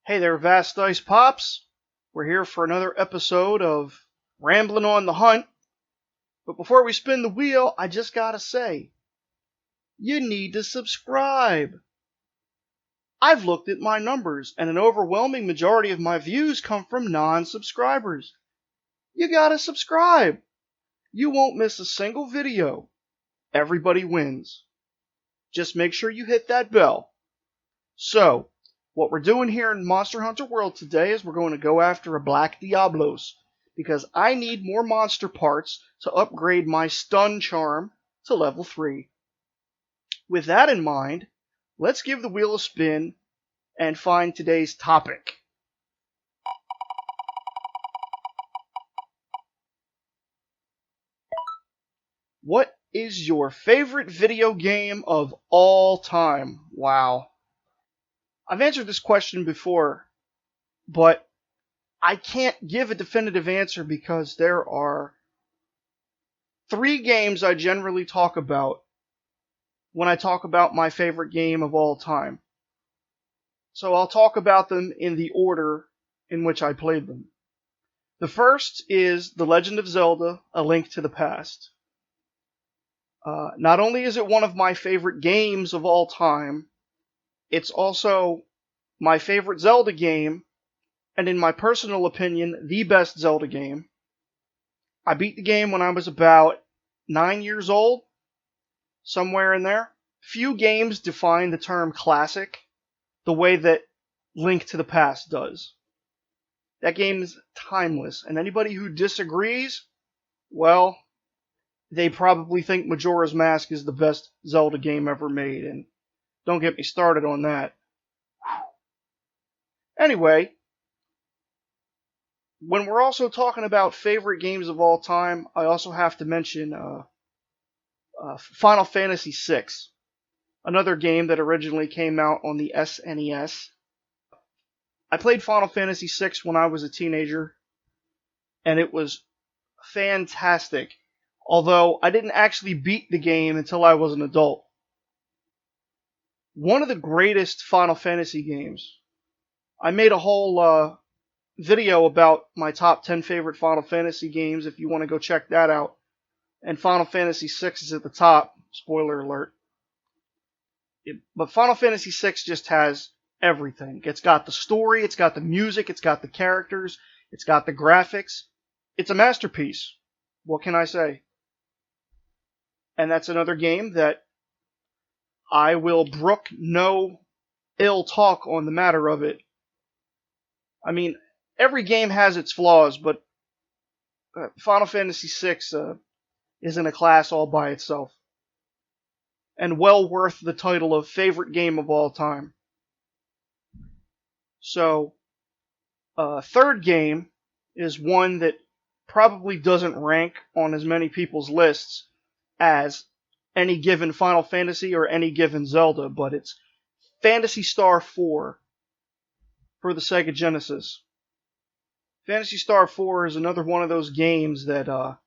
Hey there, Vast Dice Pops. We're here for another episode of Ramblin' on the Hunt. But before we spin the wheel, I just gotta say, you need to subscribe. I've looked at my numbers, and an overwhelming majority of my views come from non-subscribers. You gotta subscribe. You won't miss a single video. Everybody wins. Just make sure you hit that bell. So, what we're doing here in Monster Hunter World today is we're going to go after a Black Diablos, because I need more monster parts to upgrade my stun charm to level 3. With that in mind, let's give the wheel a spin and find today's topic. What is your favorite video game of all time? Wow. I've answered this question before, but I can't give a definitive answer because there are 3 games I generally talk about when I talk about my favorite game of all time. So I'll talk about them in the order in which I played them. The first is The Legend of Zelda: A Link to the Past. Not only is it one of my favorite games of all time, it's also my favorite Zelda game, and in my personal opinion, the best Zelda game. I beat the game when I was about 9 years old, somewhere in there. Few games define the term classic the way that Link to the Past does. That game is timeless, and anybody who disagrees, well, they probably think Majora's Mask is the best Zelda game ever made, and don't get me started on that. Anyway, when we're also talking about favorite games of all time, I also have to mention Final Fantasy VI, another game that originally came out on the SNES. I played Final Fantasy VI when I was a teenager, and it was fantastic, although I didn't actually beat the game until I was an adult. One of the greatest Final Fantasy games. I made a whole video about my top 10 favorite Final Fantasy games if you want to go check that out. And Final Fantasy VI is at the top. Spoiler alert. But Final Fantasy VI just has everything. It's got the story, it's got the music, it's got the characters, it's got the graphics. It's a masterpiece. What can I say? And that's another game that I will brook no ill talk on the matter of it. I mean, every game has its flaws, but Final Fantasy VI is in a class all by itself. And well worth the title of favorite game of all time. So, third game is one that probably doesn't rank on as many people's lists as any given Final Fantasy or any given Zelda, but it's Phantasy Star 4 for the Sega Genesis. Phantasy Star 4 is another one of those games that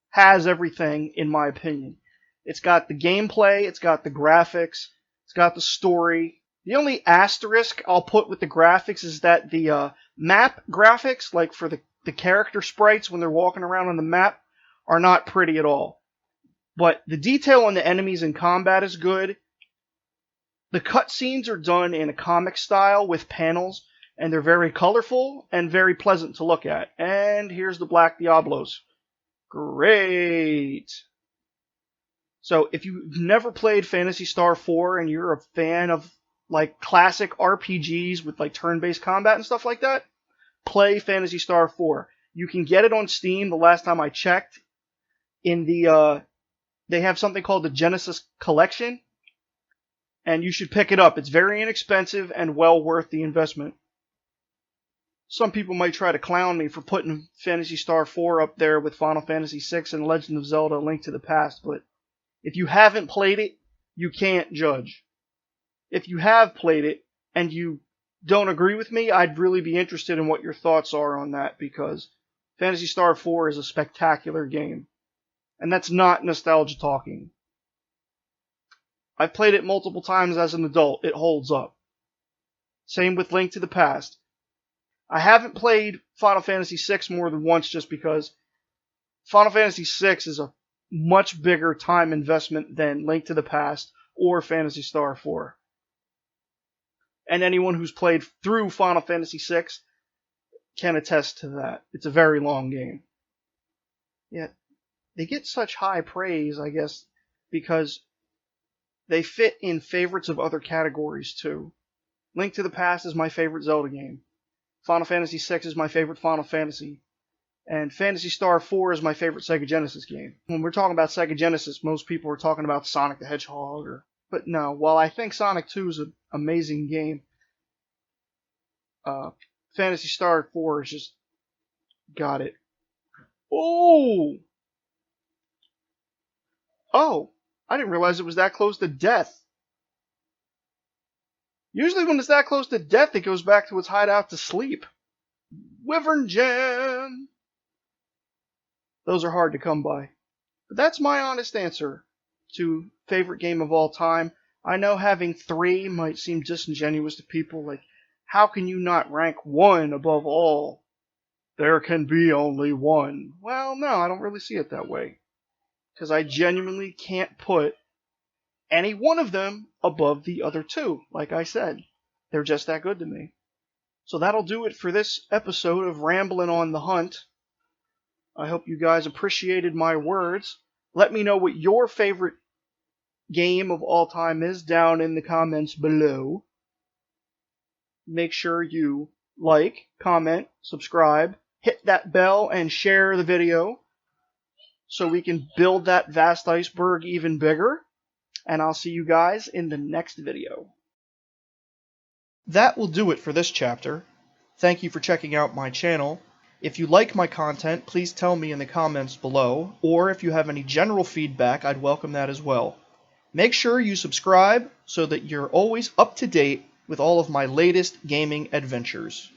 has everything, in my opinion. It's got the gameplay, it's got the graphics, it's got the story. The only asterisk I'll put with the graphics is that the map graphics, like for the character sprites when they're walking around on the map, are not pretty at all. But the detail on the enemies in combat is good. The cutscenes are done in a comic style with panels, and they're very colorful and very pleasant to look at. And here's the Black Diablos. Great! So if you've never played Phantasy Star 4 and you're a fan of like classic RPGs with like turn-based combat and stuff like that, play Phantasy Star 4. You can get it on Steam the last time I checked. In the they have something called the Genesis Collection, and you should pick it up. It's very inexpensive and well worth the investment. Some people might try to clown me for putting Phantasy Star 4 up there with Final Fantasy VI and Legend of Zelda: A Link to the Past, but if you haven't played it, you can't judge. If you have played it and you don't agree with me, I'd really be interested in what your thoughts are on that, because Phantasy Star 4 is a spectacular game. And that's not nostalgia talking. I've played it multiple times as an adult. It holds up. Same with Link to the Past. I haven't played Final Fantasy VI more than once just because Final Fantasy VI is a much bigger time investment than Link to the Past or Phantasy Star 4. And anyone who's played through Final Fantasy VI can attest to that. It's a very long game. Yet, they get such high praise, I guess, because they fit in favorites of other categories too. Link to the Past is my favorite Zelda game. Final Fantasy VI is my favorite Final Fantasy. And Phantasy Star 4 is my favorite Sega Genesis game. When we're talking about Sega Genesis, most people are talking about Sonic the Hedgehog. But no, while I think Sonic 2 is an amazing game, Phantasy Star 4 has just got it. Oh! Oh! I didn't realize it was that close to death. Usually when it's that close to death, it goes back to its hideout to sleep. Wyvern Jam! Those are hard to come by. But that's my honest answer to favorite game of all time. I know having 3 might seem disingenuous to people, like, how can you not rank 1 above all? There can be only 1. Well, no, I don't really see it that way. Because I genuinely can't put any one of them above the other 2, like I said. They're just that good to me. So that'll do it for this episode of Ramblin' on the Hunt. I hope you guys appreciated my words. Let me know what your favorite game of all time is down in the comments below. Make sure you like, comment, subscribe, hit that bell, and share the video so we can build that vast iceberg even bigger. And I'll see you guys in the next video. That will do it for this chapter. Thank you for checking out my channel. If you like my content, please tell me in the comments below, or if you have any general feedback, I'd welcome that as well. Make sure you subscribe so that you're always up to date with all of my latest gaming adventures.